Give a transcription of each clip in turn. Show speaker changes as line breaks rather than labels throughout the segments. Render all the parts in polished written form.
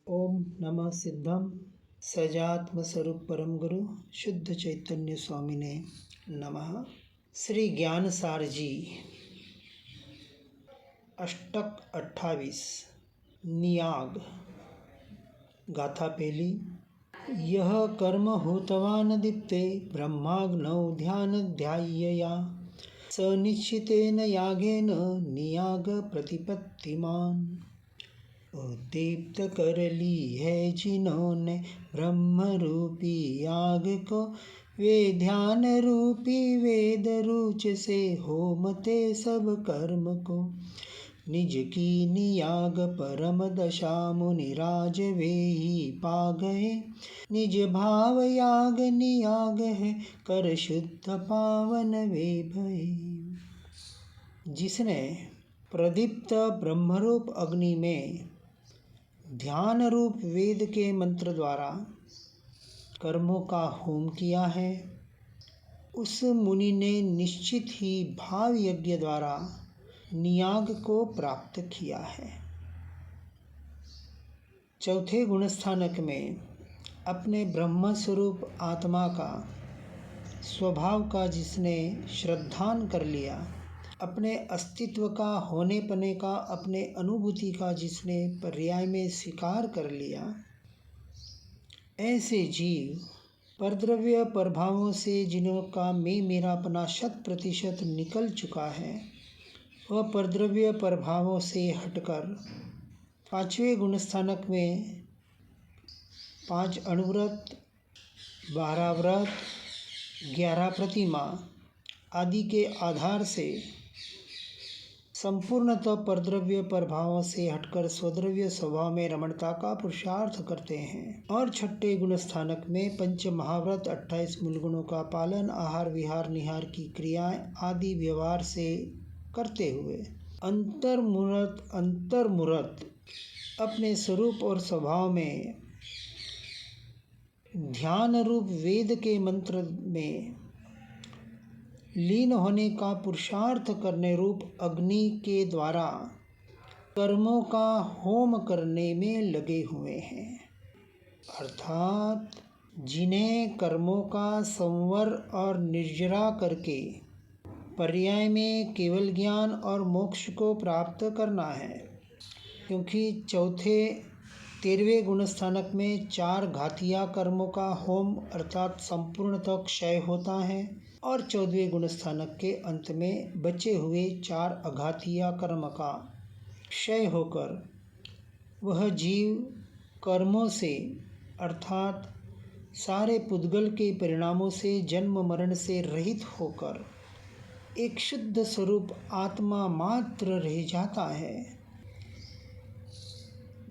ओम नमः सिद्धम सजात्म स्वरूप परम गुरु शुद्ध चैतन्य स्वामी ने नमः। श्री ज्ञान सार जी अष्टक 28 नियाग गाथा पहली। यह कर्म होतवान दीप्ते ब्रह्माग्नौ ध्यान ध्यायया स निश्चितेन यागेन नियाग प्रतिपत्तिमान। उद्दीप्त कर ली है जिन्होंने ब्रह्म रूपी याग को, वे ध्यान रूपी वेद रुच से होमते सब कर्म को। निज की नियाग परम दशा मुनिराज वे ही पा गए, निज भाव याग नियाग है कर शुद्ध पावन वे भय। जिसने प्रदीप्त ब्रह्मरूप अग्नि में ध्यान रूप वेद के मंत्र द्वारा कर्मों का होम किया है, उस मुनि ने निश्चित ही भाव यज्ञ द्वारा नियाग को प्राप्त किया है। चौथे गुणस्थानक में अपने ब्रह्म स्वरूप आत्मा का स्वभाव का जिसने श्रद्धान कर लिया, अपने अस्तित्व का होने पने का अपने अनुभूति का जिसने पर्याय में स्वीकार कर लिया, ऐसे जीव परद्रव्य प्रभावों से जिनका मैं मेरापना 100% निकल चुका है, वह परद्रव्य प्रभावों से हटकर पांचवें गुणस्थानक में 5 अणुव्रत, 12 व्रत, 11 प्रतिमा आदि के आधार से संपूर्णतः परद्रव्य प्रभावों से हटकर स्वद्रव्य स्वभाव में रमणता का पुरुषार्थ करते हैं। और छठे गुण स्थानक में पंच महाव्रत 28 मूल गुणों का पालन, आहार विहार निहार की क्रियाएं आदि व्यवहार से करते हुए अंतर्मुहूर्त अपने स्वरूप और स्वभाव में ध्यान रूप वेद के मंत्र में लीन होने का पुरुषार्थ करने रूप अग्नि के द्वारा कर्मों का होम करने में लगे हुए हैं। अर्थात जिन्हें कर्मों का संवर और निर्जरा करके पर्याय में केवल ज्ञान और मोक्ष को प्राप्त करना है। क्योंकि चौथे 13वें गुणस्थानक में 4 घातिया कर्मों का होम अर्थात संपूर्णतः क्षय होता है, और 14वें गुणस्थानक के अंत में बचे हुए 4 अघातिया कर्म का क्षय होकर वह जीव कर्मों से अर्थात सारे पुद्गल के परिणामों से जन्म मरण से रहित होकर एक शुद्ध स्वरूप आत्मा मात्र रह जाता है,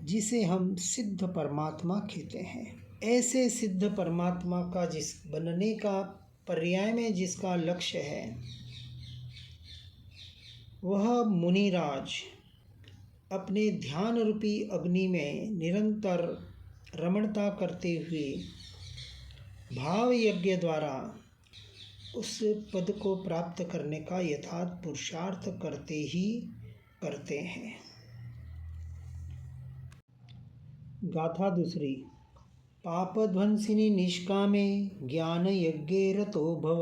जिसे हम सिद्ध परमात्मा कहते हैं। ऐसे सिद्ध परमात्मा का जिस बनने का पर्याय में जिसका लक्ष्य है, वह मुनिराज अपने ध्यान रूपी अग्नि में निरंतर रमणता करते हुए भाव यज्ञ द्वारा उस पद को प्राप्त करने का यथार्थ पुरुषार्थ करते हैं। गाथा दूसरी। पापध्वंसिनी निष्कामे ज्ञान यज्ञे रतो भव,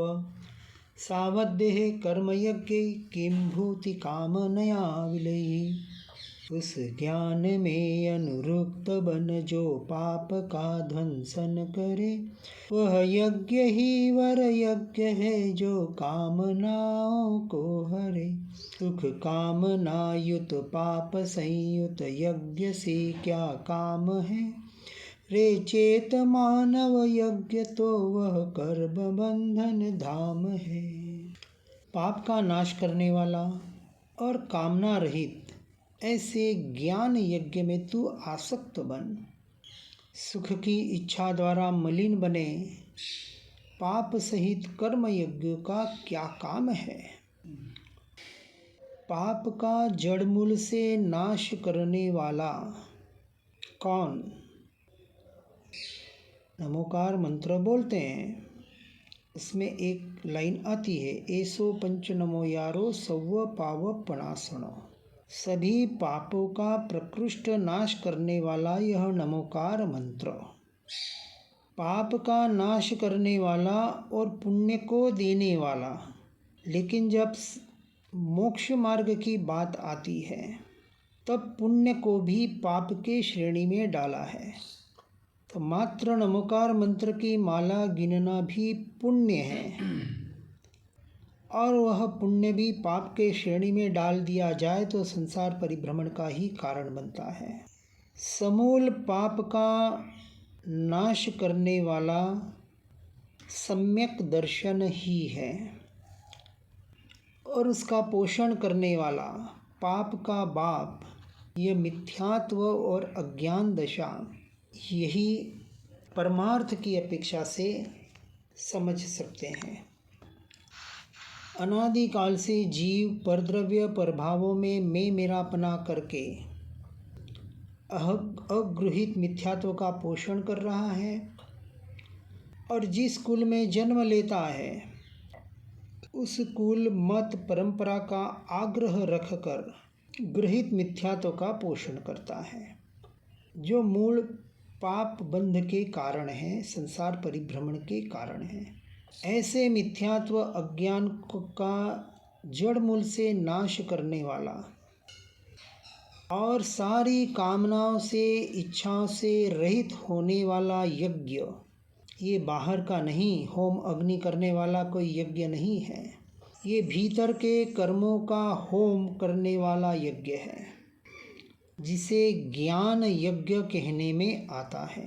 सावध्यः कर्मयज्ञे किं भूति कामनया विलयी। उस ज्ञान में अनुरुक्त बन जो पाप का ध्वंसन करे, वह यज्ञ ही वर यज्ञ है जो कामनाओं को हरे। सुख कामना युत पाप संयुत यज्ञ से क्या काम है, रे चेत मानव यज्ञ तो वह कर्म बंधन धाम है। पाप का नाश करने वाला और कामना रहित ऐसे ज्ञान यज्ञ में तू आसक्त बन। सुख की इच्छा द्वारा मलिन बने पाप सहित कर्म यज्ञ का क्या काम है। पाप का जड़मूल से नाश करने वाला कौन? नमोकार मंत्र बोलते हैं, उसमें एक लाइन आती है, ऐसो पंच नमो यारो सव्व पाव पणासनो। सभी पापों का प्रकृष्ट नाश करने वाला यह नमोकार मंत्र, पाप का नाश करने वाला और पुण्य को देने वाला। लेकिन जब मोक्ष मार्ग की बात आती है तब पुण्य को भी पाप के श्रेणी में डाला है। तो मात्र नमोकार मंत्र की माला गिनना भी पुण्य है, और वह पुण्य भी पाप के श्रेणी में डाल दिया जाए तो संसार परिभ्रमण का ही कारण बनता है। समूल पाप का नाश करने वाला सम्यक दर्शन ही है, और उसका पोषण करने वाला पाप का बाप, यह मिथ्यात्व और अज्ञान दशा, यही परमार्थ की अपेक्षा से समझ सकते हैं। अनादिकाल से जीव परद्रव्य प्रभावों में मैं मेरापना करके अगृहित मिथ्यात्व का पोषण कर रहा है, और जिस कुल में जन्म लेता है उस कुल मत परंपरा का आग्रह रखकर गृहित मिथ्यात्व का पोषण करता है, जो मूल पाप बंध के कारण है, संसार परिभ्रमण के कारण है। ऐसे मिथ्यात्व अज्ञान का जड़ मूल से नाश करने वाला और सारी कामनाओं से इच्छाओं से रहित होने वाला यज्ञ, ये बाहर का नहीं, होम अग्नि करने वाला कोई यज्ञ नहीं है, ये भीतर के कर्मों का होम करने वाला यज्ञ है, जिसे ज्ञान यज्ञ कहने में आता है।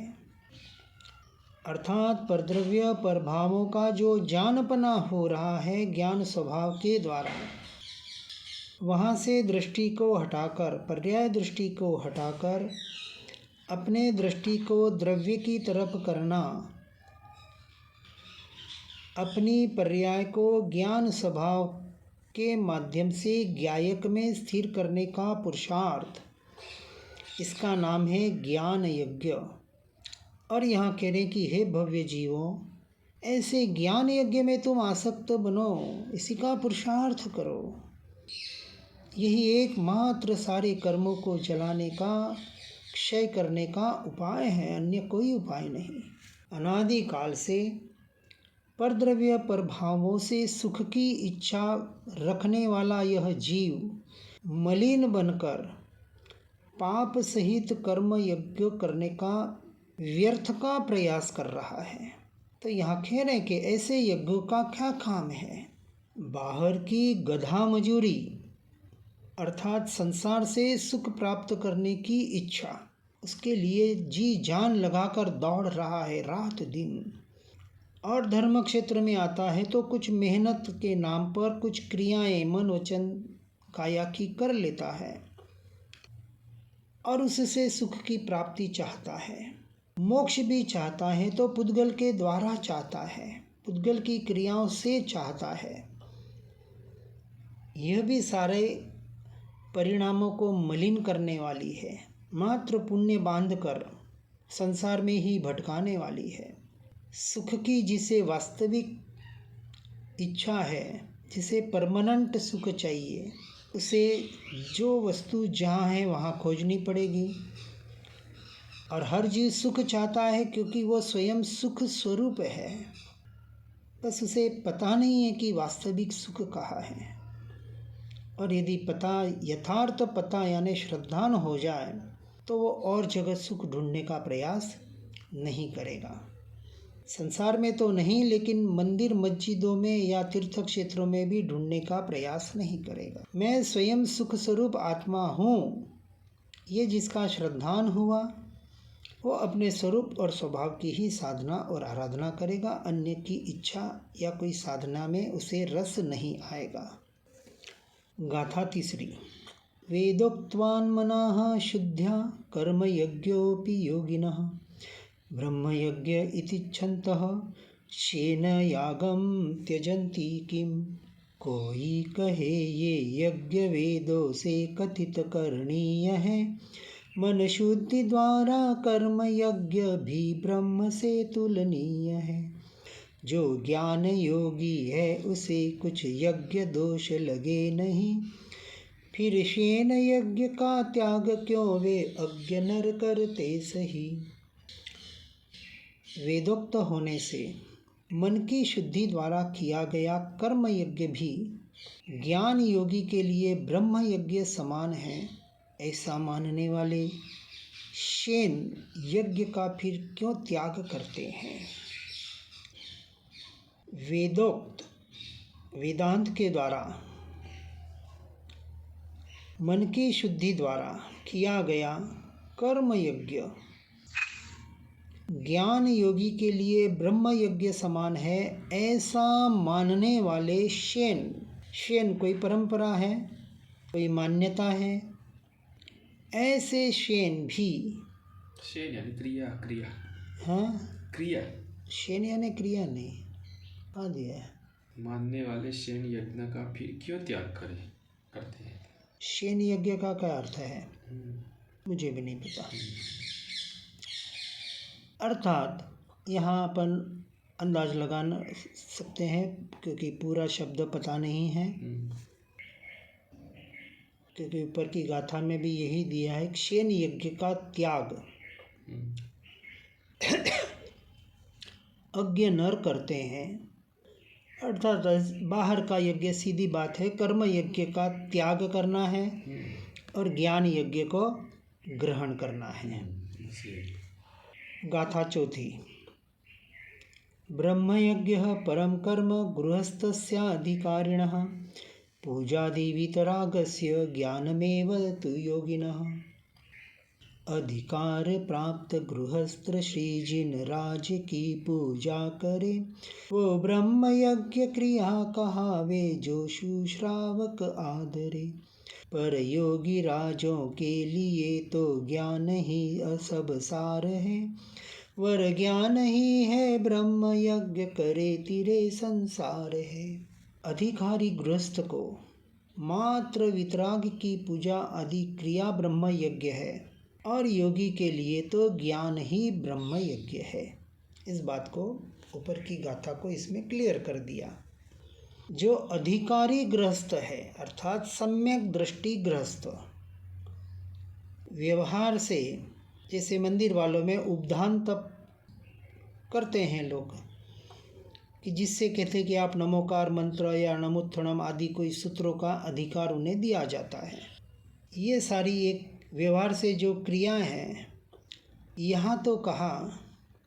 अर्थात परद्रव्य प्रभावों का जो जानपना हो रहा है ज्ञान स्वभाव के द्वारा, वहाँ से दृष्टि को हटाकर, पर्याय दृष्टि को हटाकर अपने दृष्टि को द्रव्य की तरफ करना, अपनी पर्याय को ज्ञान स्वभाव के माध्यम से ज्ञायक में स्थिर करने का पुरुषार्थ, इसका नाम है ज्ञान यज्ञ। और यहाँ कह रहे कि हे भव्य जीवों, ऐसे ज्ञान यज्ञ में तुम आसक्त बनो, इसी का पुरुषार्थ करो। यही एकमात्र सारे कर्मों को जलाने का, क्षय करने का उपाय है, अन्य कोई उपाय नहीं। अनादिकाल से परद्रव्य प्रभावों से सुख की इच्छा रखने वाला यह जीव मलिन बनकर पाप सहित कर्म यज्ञ करने का व्यर्थ का प्रयास कर रहा है। तो यहाँ कह रहे कि ऐसे यज्ञों का क्या काम है? बाहर की गधा मजूरी अर्थात संसार से सुख प्राप्त करने की इच्छा, उसके लिए जी जान लगाकर दौड़ रहा है रात दिन। और धर्म क्षेत्र में आता है तो कुछ मेहनत के नाम पर कुछ क्रियाएं मन वचन काया की कर लेता है, और उससे सुख की प्राप्ति चाहता है, मोक्ष भी चाहता है तो पुद्गल के द्वारा चाहता है, पुद्गल की क्रियाओं से चाहता है। यह भी सारे परिणामों को मलिन करने वाली है, मात्र पुण्य बांधकर संसार में ही भटकाने वाली है। सुख की जिसे वास्तविक इच्छा है, जिसे परमानेंट सुख चाहिए, उसे जो वस्तु जहाँ है वहाँ खोजनी पड़ेगी। और हर जीव सुख चाहता है क्योंकि वो स्वयं सुख स्वरूप है, बस उसे पता नहीं है कि वास्तविक सुख कहाँ है। और यदि पता, यथार्थ पता यानी श्रद्धान हो जाए तो वो और जगह सुख ढूंढने का प्रयास नहीं करेगा। संसार में तो नहीं, लेकिन मंदिर मस्जिदों में या तीर्थ क्षेत्रों में भी ढूंढने का प्रयास नहीं करेगा। मैं स्वयं सुख स्वरूप आत्मा हूँ, ये जिसका श्रद्धान हुआ वो अपने स्वरूप और स्वभाव की ही साधना और आराधना करेगा। अन्य की इच्छा या कोई साधना में उसे रस नहीं आएगा। गाथा तीसरी। वेदोक्त्वान् मनः शुद्ध्या कर्मयज्ञोऽपि योगिनः ब्रह्मयज्ञ इतिच्छन्तः शेन यागं त्यजन्ति किं। कोई कहे ये यज्ञ वेदों से कथित करणीय है, मन शुद्धि द्वारा कर्म यज्ञ भी ब्रह्म से तुलनीय है। जो ज्ञान योगी है उसे कुछ यज्ञ दोष लगे नहीं, फिर शेन यज्ञ का त्याग क्यों वे अज्ञ नर करते सही। वेदोक्त होने से मन की शुद्धि द्वारा किया गया कर्म यज्ञ भी ज्ञान योगी के लिए ब्रह्म यज्ञ समान है, ऐसा मानने वाले शेन यज्ञ का फिर क्यों त्याग करते हैं। वेदोक्त वेदांत के द्वारा मन की शुद्धि द्वारा किया गया कर्म यज्ञ ज्ञान योगी के लिए ब्रह्म यज्ञ समान है, ऐसा मानने वाले शेन कोई परंपरा है, कोई मान्यता है। ऐसे शेन भी,
शेन यानी क्रिया।
हाँ
क्रिया,
शेन यानी क्रिया नहीं, कहाँ दिया है।
मानने वाले शेन यज्ञ का फिर क्यों त्याग करते हैं।
शेन यज्ञ का क्या अर्थ है मुझे भी नहीं पता। अर्थात यहाँ अपन अंदाज लगा सकते हैं, क्योंकि पूरा शब्द पता नहीं है, क्योंकि ऊपर की गाथा में भी यही दिया है, शेन यज्ञ का त्याग अज्ञ नर करते हैं। अर्थात बाहर का यज्ञ सीधी बात है, कर्म यज्ञ का त्याग करना है और ज्ञान यज्ञ को ग्रहण करना है। गाथा चौथी। ब्रह्मयज्ञः परम कर्म गृहस्थस्य अधिकारिणः पूजादिवितरागस्य ज्ञानमेव तु योगिनः। अधिकार प्राप्त गृहस्थ श्री जिन राज की पूजा करे, वो ब्रह्म यज्ञ क्रिया कहावे जो शुश्रावक आदरे। पर योगी राजों के लिए तो ज्ञान ही सब सार है, वर ज्ञान ही है ब्रह्म यज्ञ करे तिरे संसार है। अधिकारी गृहस्थ को मात्र वितराग की पूजा आदि क्रिया ब्रह्म यज्ञ है, और योगी के लिए तो ज्ञान ही ब्रह्म यज्ञ है। इस बात को ऊपर की गाथा को इसमें क्लियर कर दिया। जो अधिकारी गृहस्थ है अर्थात सम्यक दृष्टि गृहस्थ, व्यवहार से जैसे मंदिर वालों में उपधान तप करते हैं लोग, कि जिससे कहते हैं कि आप नमोकार मंत्र या नमोत्थनम आदि कोई सूत्रों का अधिकार उन्हें दिया जाता है। ये सारी एक व्यवहार से जो क्रियाएं हैं, यहाँ तो कहा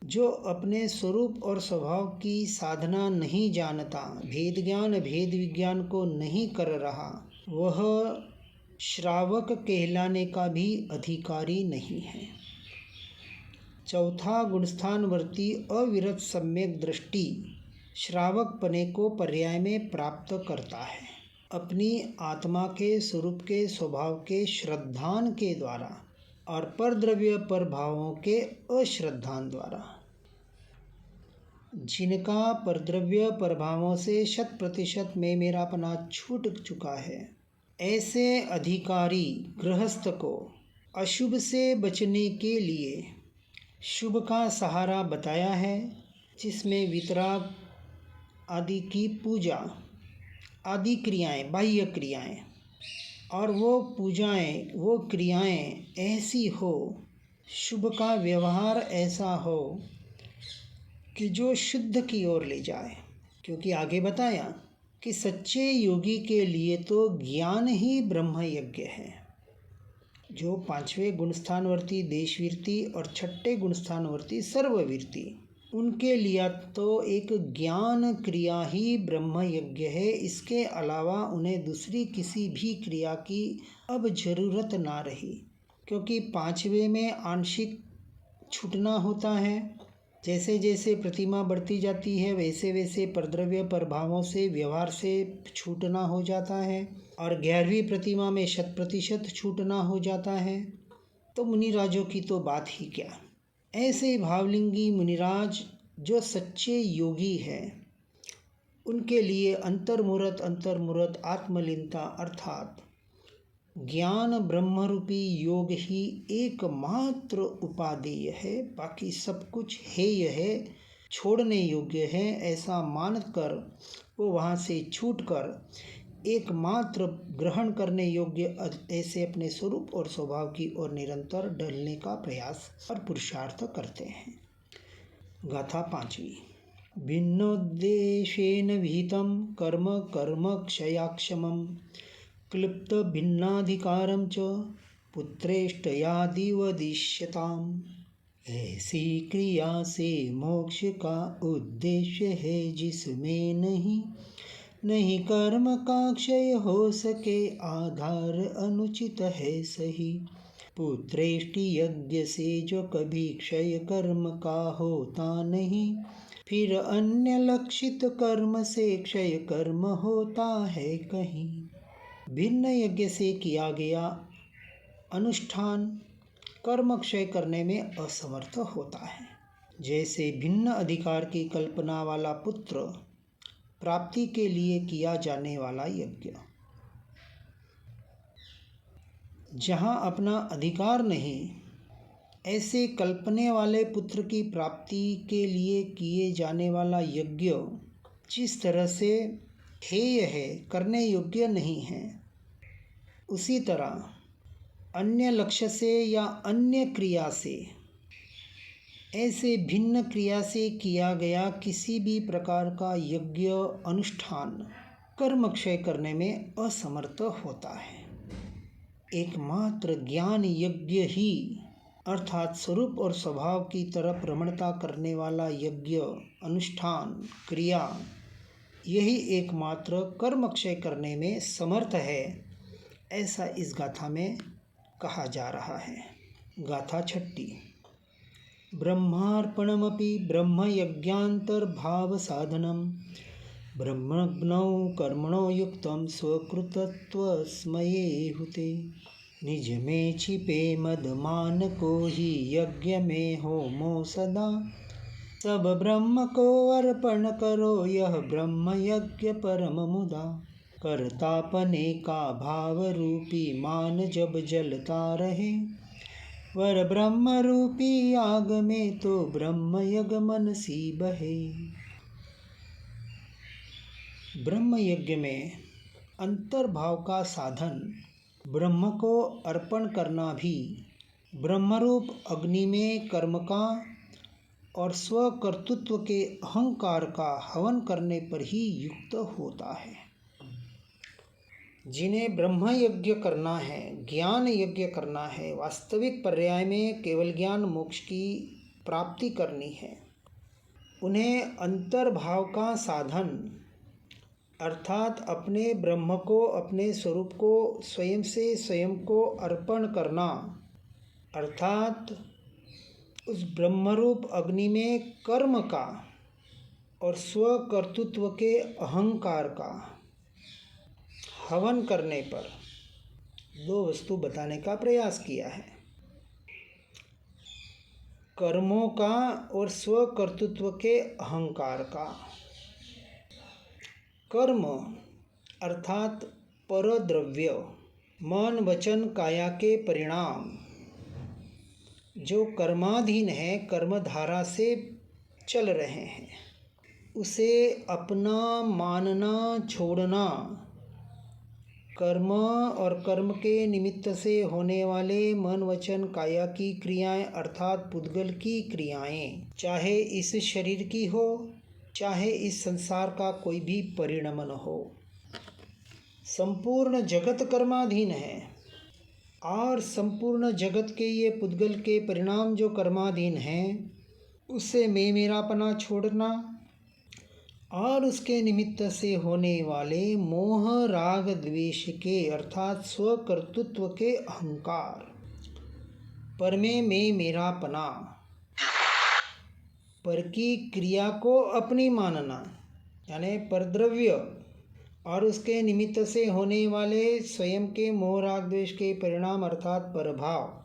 जो अपने स्वरूप और स्वभाव की साधना नहीं जानता, भेद ज्ञान भेद विज्ञान को नहीं कर रहा, वह श्रावक कहलाने का भी अधिकारी नहीं है। चौथा गुणस्थानवर्ती अविरत सम्यक दृष्टि श्रावक पने को पर्याय में प्राप्त करता है, अपनी आत्मा के स्वरूप के स्वभाव के श्रद्धान के द्वारा और परद्रव्य पर भावों के अश्रद्धान द्वारा। जिनका परद्रव्य प्रभावों से 100% में मेरापना छूट चुका है, ऐसे अधिकारी गृहस्थ को अशुभ से बचने के लिए शुभ का सहारा बताया है, जिसमें वितराग आदि की पूजा आदि क्रियाएं, बाह्य क्रियाएं, और वो पूजाएं वो क्रियाएं ऐसी हो, शुभ का व्यवहार ऐसा हो कि जो शुद्ध की ओर ले जाए। क्योंकि आगे बताया कि सच्चे योगी के लिए तो ज्ञान ही ब्रह्म यज्ञ है। जो 5वें गुणस्थानवर्ती देशवीरती और 6ठे गुणस्थानवर्ती सर्ववीरती, उनके लिए तो एक ज्ञान क्रिया ही ब्रह्म यज्ञ है। इसके अलावा उन्हें दूसरी किसी भी क्रिया की अब जरूरत ना रही, क्योंकि 5वें में आंशिक छूटना होता है। जैसे जैसे प्रतिमा बढ़ती जाती है, वैसे वैसे परद्रव्य प्रभावों से व्यवहार से छूटना हो जाता है, और 11वीं प्रतिमा में 100% छूटना हो जाता है। तो मुनिराजों की तो बात ही क्या। ऐसे भावलिंगी मुनिराज जो सच्चे योगी हैं, उनके लिए अंतर्मुहूर्त आत्मलीनता अर्थात ज्ञान ब्रह्मरूपी योग ही एकमात्र उपादेय है, बाकी सब कुछ हेय है, छोड़ने योग्य है। ऐसा मानकर वो वहाँ से छूटकर एकमात्र ग्रहण करने योग्य ऐसे अपने स्वरूप और स्वभाव की ओर निरंतर ढलने का प्रयास और पुरुषार्थ करते हैं। गाथा 5वीं। भिन्नोद्देशेन विहितं कर्म कर्मक्षयाक्षमं क्लिप्त भिन्नाधिकारं च पुत्रेष्टयादिवदिष्यताम्। ऐसी क्रिया से मोक्ष का उद्देश्य है जिसमें नहीं कर्म का क्षय हो सके, आधार अनुचित है सही। पुत्रेष्टि यज्ञ से जो कभी क्षय कर्म का होता नहीं, फिर अन्य लक्षित कर्म से क्षय कर्म होता है कहीं। भिन्न यज्ञ से किया गया अनुष्ठान कर्म क्षय करने में असमर्थ होता है। जैसे भिन्न अधिकार की कल्पना वाला पुत्र प्राप्ति के लिए किया जाने वाला यज्ञ, जहाँ अपना अधिकार नहीं, ऐसे कल्पने वाले पुत्र की प्राप्ति के लिए किए जाने वाला यज्ञ जिस तरह से हेय है, करने योग्य नहीं है, उसी तरह अन्य लक्ष्य से या अन्य क्रिया से, ऐसे भिन्न क्रिया से किया गया किसी भी प्रकार का यज्ञ अनुष्ठान कर्म क्षय करने में असमर्थ होता है। एकमात्र ज्ञान यज्ञ ही, अर्थात स्वरूप और स्वभाव की तरफ रमणता करने वाला यज्ञ अनुष्ठान क्रिया, यही एकमात्र कर्म क्षय करने में समर्थ है, ऐसा इस गाथा में कहा जा रहा है। गाथा 6ठी। ब्रह्मार्पणमपि ब्रह्मयज्ञान्तर्भावसाधनं ब्रह्मज्ञौ कर्मणो युक्तं स्वकृतत्वस्मये हुते। निज में छिपे मदमान को ही यज्ञ में होमो सदा, सब ब्रह्म को अर्पण करो यह ब्रह्म यज्ञ परम मुदा। कर्तापने का भाव रूपी मान जब जलता रहे, वर ब्रह्म रूपी आग में तो ब्रह्म यज्ञ मन सी बहे। ब्रह्म यज्ञ में अंतर्भाव का साधन ब्रह्म को अर्पण करना भी ब्रह्मरूप अग्नि में कर्म का और स्वकर्तृत्व के अहंकार का हवन करने पर ही युक्त होता है। जिन्हें ब्रह्म यज्ञ करना है, ज्ञान यज्ञ करना है, वास्तविक पर्याय में केवल ज्ञान मोक्ष की प्राप्ति करनी है, उन्हें अंतर्भाव का साधन अर्थात अपने ब्रह्म को, अपने स्वरूप को स्वयं से स्वयं को अर्पण करना, अर्थात उस ब्रह्मरूप अग्नि में कर्म का और स्वकर्तृत्व के अहंकार का हवन करने पर दो वस्तु बताने का प्रयास किया है। कर्मों का और स्वकर्तृत्व के अहंकार का। कर्म अर्थात परद्रव्य, मन वचन काया के परिणाम जो कर्माधीन है, कर्मधारा से चल रहे हैं, उसे अपना मानना छोड़ना, कर्म और कर्म के निमित्त से होने वाले मन वचन काया की क्रियाएं अर्थात पुद्गल की क्रियाएं, चाहे इस शरीर की हो, चाहे इस संसार का कोई भी परिणमन हो, संपूर्ण जगत कर्माधीन है और संपूर्ण जगत के ये पुद्गल के परिणाम जो कर्माधीन हैं, उससे मैं मेरापना छोड़ना और उसके निमित्त से होने वाले मोह राग द्वेष के अर्थात स्वकर्तृत्व के अहंकार, पर में मैं मेरापना, पर की क्रिया को अपनी मानना, यानी परद्रव्य और उसके निमित्त से होने वाले स्वयं के मोह राग द्वेष के परिणाम अर्थात परभाव,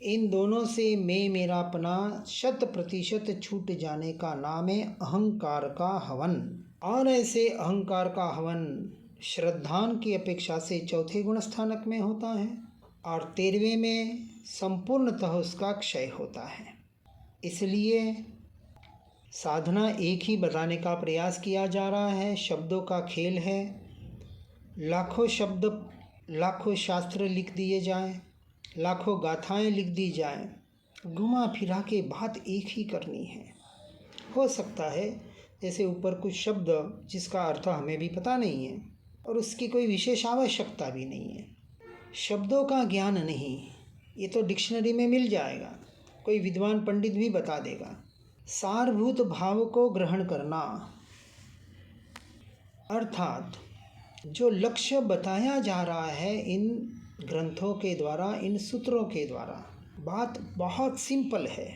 इन दोनों से मैं मेरापना 100% छूट जाने का नाम है अहंकार का हवन। और ऐसे अहंकार का हवन श्रद्धान की अपेक्षा से चौथे गुण स्थानक में होता है और 13वें में संपूर्णतः उसका क्षय होता है। इसलिए साधना एक ही बताने का प्रयास किया जा रहा है, शब्दों का खेल है। लाखों शब्द, लाखों शास्त्र लिख दिए जाएं, लाखों गाथाएं लिख दी जाएं, घुमा फिरा के बात एक ही करनी है। हो सकता है जैसे ऊपर कुछ शब्द जिसका अर्थ हमें भी पता नहीं है और उसकी कोई विशेष आवश्यकता भी नहीं है। शब्दों का ज्ञान नहीं, ये तो डिक्शनरी में मिल जाएगा, कोई विद्वान पंडित भी बता देगा। सारभूत भाव को ग्रहण करना, अर्थात जो लक्ष्य बताया जा रहा है इन ग्रंथों के द्वारा, इन सूत्रों के द्वारा, बात बहुत सिंपल है।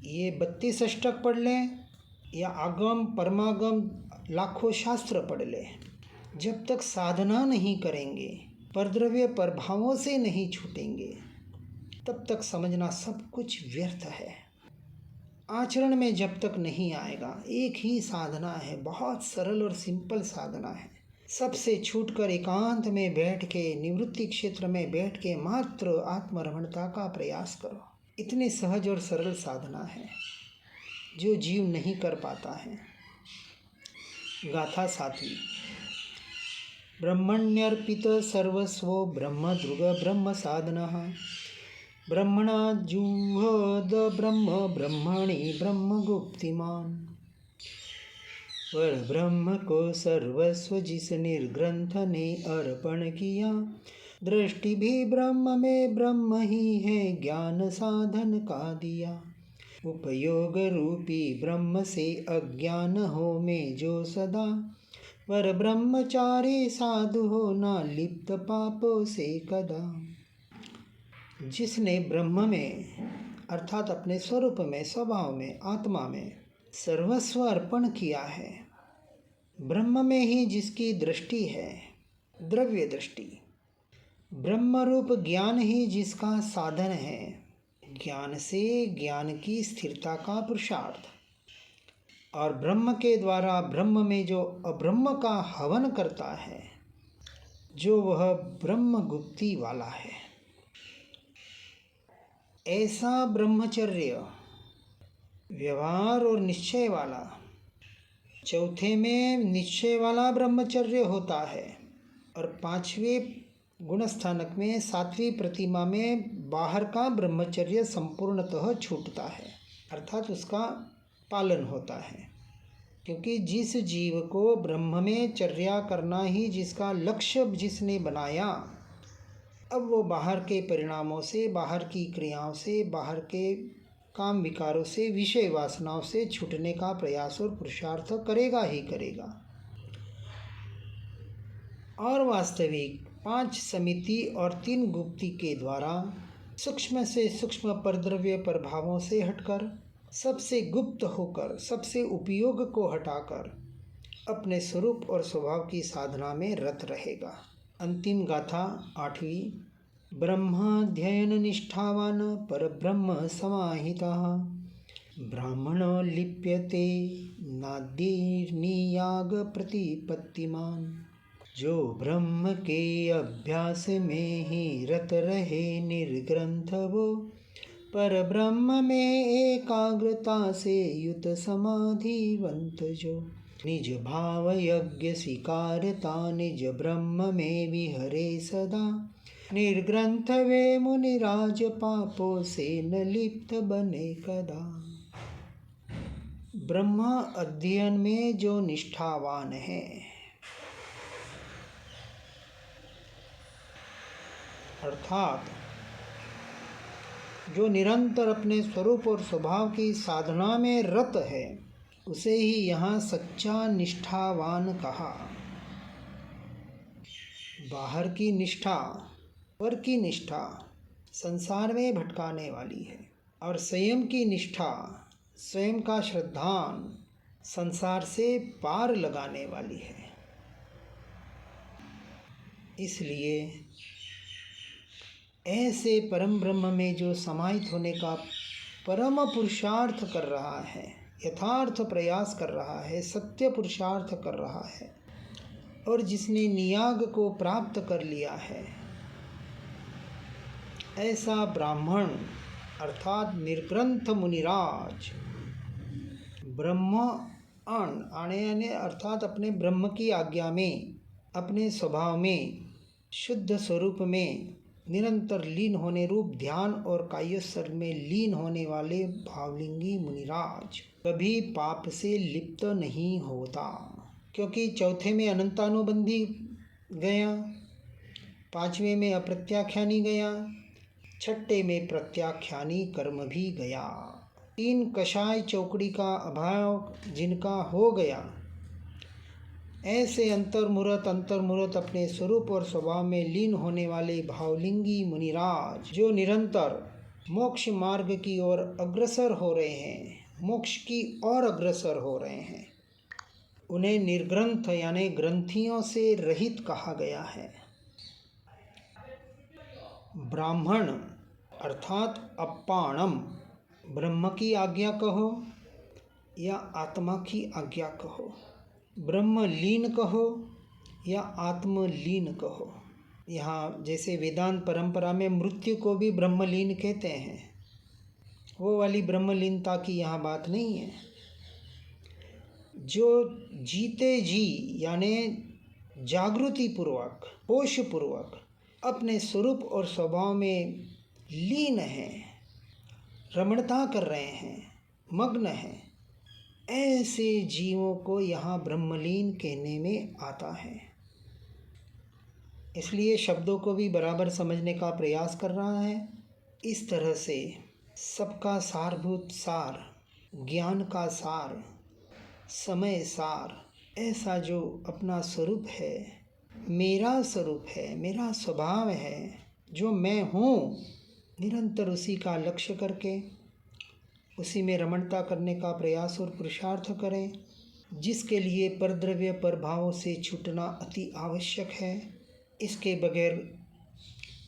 ये 32 अष्टक पढ़ लें या आगम परमागम लाखों शास्त्र पढ़ लें, जब तक साधना नहीं करेंगे, परद्रव्य प्रभावों से नहीं छूटेंगे, तब तक समझना सब कुछ व्यर्थ है। आचरण में जब तक नहीं आएगा, एक ही साधना है, बहुत सरल और सिंपल साधना है। सबसे छूटकर एकांत में बैठ के, निवृत्ति क्षेत्र में बैठ के मात्र आत्मरमणता का प्रयास करो। इतनी सहज और सरल साधना है जो जीव नहीं कर पाता है। गाथा 7वीं। ब्रह्मण्यर्पित सर्वस्वो ब्रह्मदृग ब्रह्म साधनः ब्रह्मणा जुहद ब्रह्म ब्रह्मणि ब्रह्मगुप्तिमान। पर ब्रह्म को सर्वस्व जिस निर्ग्रंथ ने अर्पण किया, दृष्टि भी ब्रह्म में ब्रह्म ही है ज्ञान साधन का दिया। उपयोग रूपी ब्रह्म से अज्ञान हो में जो सदा, पर ब्रह्मचारी साधु हो ना लिप्त पापों से कदा। जिसने ब्रह्म में अर्थात अपने स्वरूप में, स्वभाव में, आत्मा में सर्वस्व अर्पण किया है, ब्रह्म में ही जिसकी दृष्टि है, द्रव्य दृष्टि, ब्रह्म रूप ज्ञान ही जिसका साधन है, ज्ञान से ज्ञान की स्थिरता का पुरुषार्थ, और ब्रह्म के द्वारा ब्रह्म में जो अब्रह्म का हवन करता है, जो वह ब्रह्म गुप्ति वाला है, ऐसा ब्रह्मचर्य व्यवहार और निश्चय वाला, चौथे में निश्चय वाला ब्रह्मचर्य होता है, और 5वें गुणस्थानक में 7वीं प्रतिमा में बाहर का ब्रह्मचर्य संपूर्णतः छूटता है, अर्थात उसका पालन होता है। क्योंकि जिस जीव को ब्रह्म में चर्या करना ही जिसका लक्ष्य जिसने बनाया, अब वो बाहर के परिणामों से, बाहर की क्रियाओं से, बाहर के काम विकारों से, विषय वासनाओं से छूटने का प्रयास और पुरुषार्थ करेगा ही करेगा। और वास्तविक 5 समिति और 3 गुप्ति के द्वारा सूक्ष्म से सूक्ष्म परद्रव्य प्रभावों से हटकर, सबसे गुप्त होकर, सबसे उपयोग को हटाकर अपने स्वरूप और स्वभाव की साधना में रत रहेगा। अंतिम गाथा 8वीं। ब्रह्माध्ययन निष्ठावान परब्रह्म समाहितः ब्राह्मणो लिप्यते नाद्यर्नियाग प्रतिपत्तिमान। जो ब्रह्म के अभ्यास में ही रत रहे निर्ग्रंथ वो, पर ब्रह्म में एकाग्रता से युत समाधिवंत जो। निज भाव यज्ञ स्वीकारता निज ब्रह्म में विहरे सदा, निर्ग्रंथ वे मुनिराज पापों से न लिप्त बने कदा। ब्रह्म अध्ययन में जो निष्ठावान है, अर्थात जो निरंतर अपने स्वरूप और स्वभाव की साधना में रत है, उसे ही यहाँ सच्चा निष्ठावान कहा। बाहर की निष्ठा, पर की निष्ठा संसार में भटकाने वाली है, और संयम की निष्ठा, स्वयं का श्रद्धान संसार से पार लगाने वाली है। इसलिए ऐसे परम ब्रह्म में जो समाहित होने का परम पुरुषार्थ कर रहा है, यथार्थ प्रयास कर रहा है, सत्य पुरुषार्थ कर रहा है, और जिसने नियाग को प्राप्त कर लिया है, ऐसा ब्राह्मण अर्थात निर्ग्रंथ मुनिराज, ब्रह्म आने अर्थात अपने ब्रह्म की आज्ञा में अपने स्वभाव में शुद्ध स्वरूप में निरंतर लीन होने रूप ध्यान और कायोत्सर्ग में लीन होने वाले भावलिंगी मुनिराज कभी पाप से लिप्त नहीं होता, क्योंकि चौथे में अनंतानुबंधी गया, पांचवें में अप्रत्याख्यानी गया, छठे में प्रत्याख्यानी कर्म भी गया। तीन कषाय चौकड़ी का अभाव जिनका हो गया, ऐसे अंतर्मुहूर्त अपने स्वरूप और स्वभाव में लीन होने वाले भावलिंगी मुनिराज जो निरंतर मोक्ष मार्ग की ओर अग्रसर हो रहे हैं, मोक्ष की ओर अग्रसर हो रहे हैं, उन्हें निर्ग्रंथ यानी ग्रंथियों से रहित कहा गया है। ब्राह्मण अर्थात अपाणम, ब्रह्म की आज्ञा कहो या आत्मा की आज्ञा कहो, ब्रह्मलीन कहो या आत्मलीन कहो। यहाँ जैसे वेदांत परंपरा में मृत्यु को भी ब्रह्मलीन कहते हैं, वो वाली ब्रह्मलीनता की यहाँ बात नहीं है। जो जीते जी यानी जागृति पूर्वक, होश पूर्वक अपने स्वरूप और स्वभाव में लीन हैं, रमणता कर रहे हैं, मग्न हैं, ऐसे जीवों को यहाँ ब्रह्मलीन कहने में आता है। इसलिए शब्दों को भी बराबर समझने का प्रयास कर रहा है। इस तरह से सबका सारभूत सार, ज्ञान का सार, समय सार, ऐसा जो अपना स्वरूप है, मेरा स्वरूप है, मेरा स्वभाव है, जो मैं हूँ, निरंतर उसी का लक्ष्य करके उसी में रमणता करने का प्रयास और पुरुषार्थ करें, जिसके लिए परद्रव्य प्रभावों से छूटना अति आवश्यक है। इसके बगैर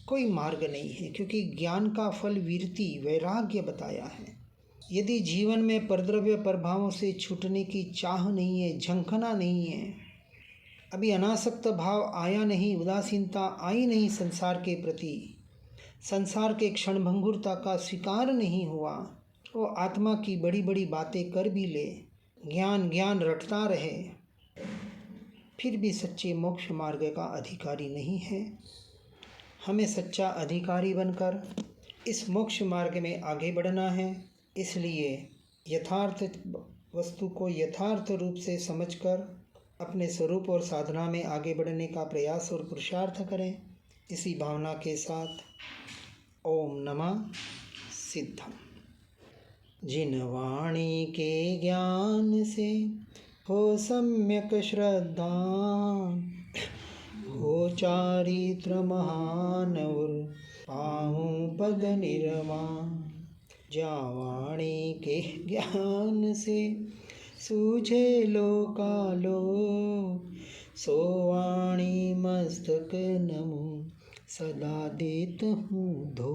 कोई मार्ग नहीं है, क्योंकि ज्ञान का फल वीरति, वैराग्य बताया है। यदि जीवन में परद्रव्य प्रभावों से छूटने की चाह नहीं है, झंखना नहीं है, अभी अनासक्त भाव आया नहीं, उदासीनता आई नहीं संसार के प्रति, संसार के क्षणभंगुरता का स्वीकार नहीं हुआ, वो आत्मा की बड़ी बड़ी बातें कर भी ले, ज्ञान ज्ञान रटता रहे, फिर भी सच्चे मोक्ष मार्ग का अधिकारी नहीं है। हमें सच्चा अधिकारी बनकर इस मोक्ष मार्ग में आगे बढ़ना है। इसलिए यथार्थ वस्तु को यथार्थ रूप से समझकर अपने स्वरूप और साधना में आगे बढ़ने का प्रयास और पुरुषार्थ करें। इसी भावना के साथ ओम नमः सिद्धम। जिन वाणी के ज्ञान से हो सम्यक श्रद्धा, हो चारित्र महान और पाऊं पद निर्वाण। जा वाणी के ज्ञान से सूझे लोकालो, सो वाणी मस्तक नमो सदा देत हूँ धो।